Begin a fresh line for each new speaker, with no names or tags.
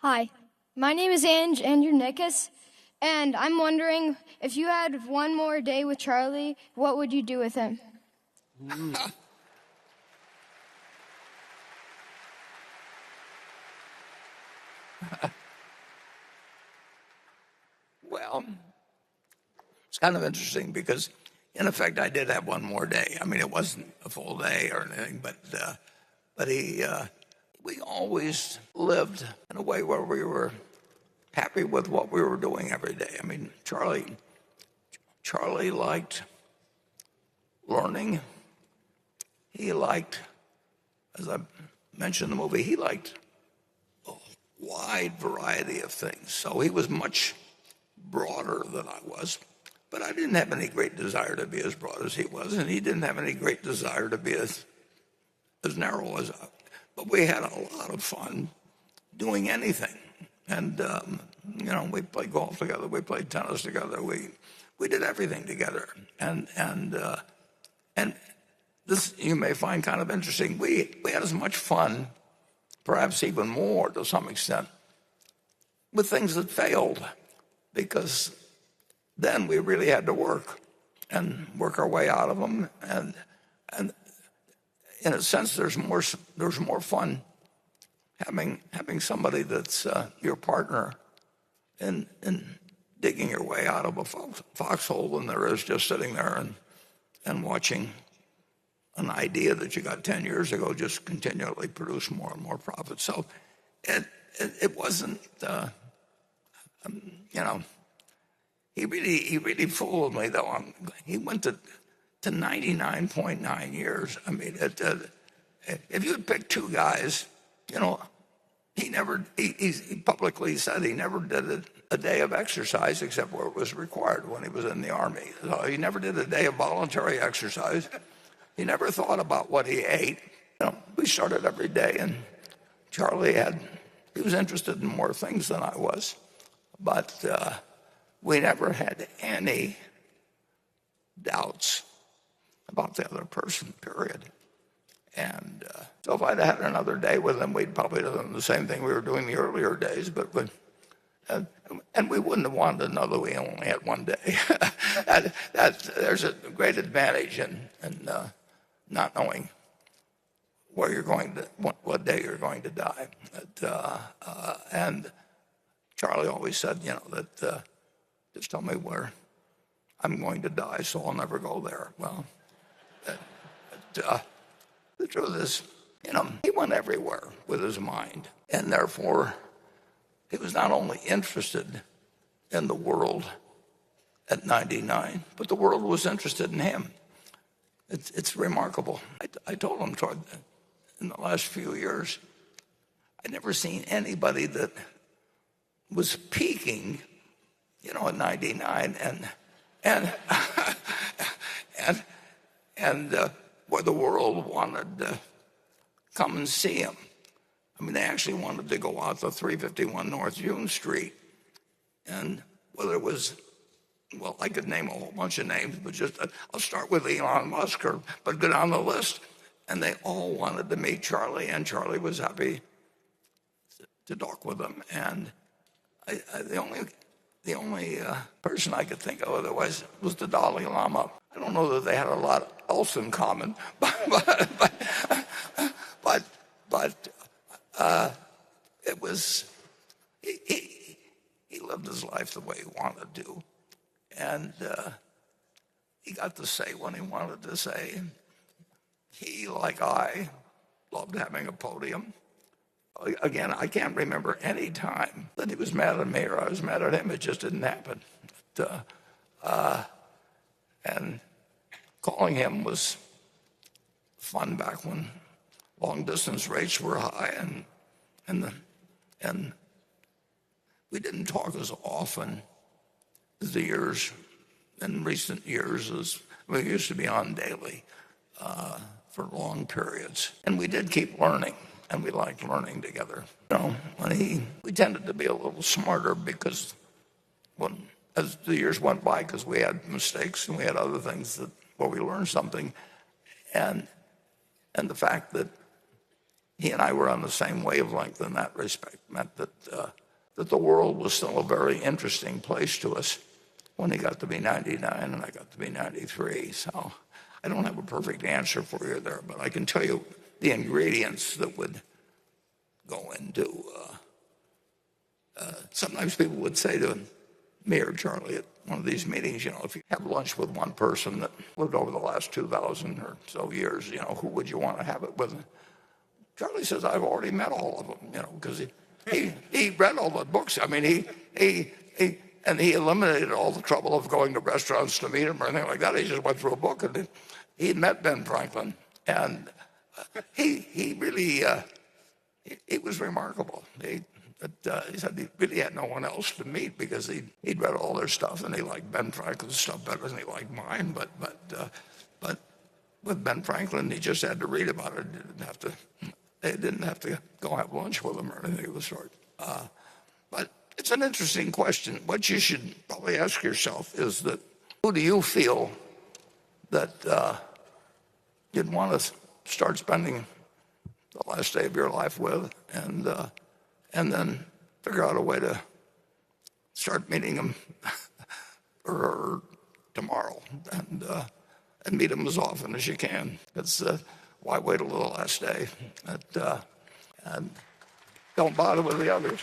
Hi, my name is Andrew Nickus, and I'm wondering if you had one more day with Charlie, what would you do with him?
Well, it's kind of interesting because, in effect, I did have one more day. I mean, it wasn't a full day or anything, but we always lived in a way where we were happy with what we were doing every day. I mean, Charlie liked learning. He liked, as I mentioned in the movie, he liked a wide variety of things. So he was much broader than I was, but I didn't have any great desire to be as broad as he was, and he didn't have any great desire to be as narrow as I. But we had a lot of fun doing anything, and we played golf together, we played tennis together, we did everything together, and this you may find kind of interesting. We had as much fun, perhaps even more to some extent, with things that failed, because then we really had to work our way out of them. And in a sense, there's more fun having somebody that's your partner in digging your way out of a foxhole than there is just sitting there and watching an idea that you got 10 years ago just continually produce more and more profit. So it wasn't. He really fooled me, though. He went to 99.9 years. I mean, if you had picked two guys, he publicly said he never did a day of exercise except where it was required when he was in the Army. So he never did a day of voluntary exercise. He never thought about what he ate. We started every day, and Charlie he was interested in more things than I was. But we never had any doubts about the other person, period. And so if I'd had another day with him, we'd probably done the same thing we were doing the earlier days. And we wouldn't have wanted another. We only had one day. There's a great advantage in not knowing where you're going to, what day you're going to die. And Charlie always said, that just tell me where I'm going to die, so I'll never go there. Well, the truth is, he went everywhere with his mind, and therefore he was not only interested in the world at 99, but the world was interested in him. It's remarkable. I told him in the last few years, I'd never seen anybody that was peaking, at 99 and where the world wanted to come and see him. I mean, they actually wanted to go out to 351 North June Street, and whether it was, well, I could name a whole bunch of names, but just I'll start with Elon Musk, but go down the list, and they all wanted to meet Charlie, and Charlie was happy to talk with them. And the only person I could think of otherwise was the Dalai Lama. I don't know that they had a lot else in common, but it was he lived his life the way he wanted to, and he got to say what he wanted to say. He, like I, loved having a podium. Again, I can't remember any time that he was mad at me or I was mad at him. It just didn't happen. And calling him was fun back when long-distance rates were high, and we didn't talk as often as in recent years as we used to be on daily for long periods. And we did keep learning. And we liked learning together. We tended to be a little smarter because as the years went by, because we had mistakes and we had other things where we learned something, and the fact that he and I were on the same wavelength in that respect. It meant that the world was still a very interesting place to us when he got to be 99 and I got to be 93. So I don't have a perfect answer for you there, but I can tell you the ingredients that would go into. Sometimes people would say to me or Charlie at one of these meetings, if you have lunch with one person that lived over the last 2,000 or so years, who would you want to have it with? Charlie says, I've already met all of them, because he read all the books. I mean, he eliminated all the trouble of going to restaurants to meet him or anything like that. He just went through a book, and he had met Ben Franklin, and he really, it was remarkable. He said he really had no one else to meet because he'd read all their stuff, and he liked Ben Franklin's stuff better than he liked mine. But with Ben Franklin, he just had to read about it. They didn't have to go have lunch with him or anything of the sort. But it's an interesting question. What you should probably ask yourself is that who do you feel that you'd want to start spending the last day of your life with, and then figure out a way to start meeting them or tomorrow, and meet them as often as you can. It's why wait till the last day? And don't bother with the others.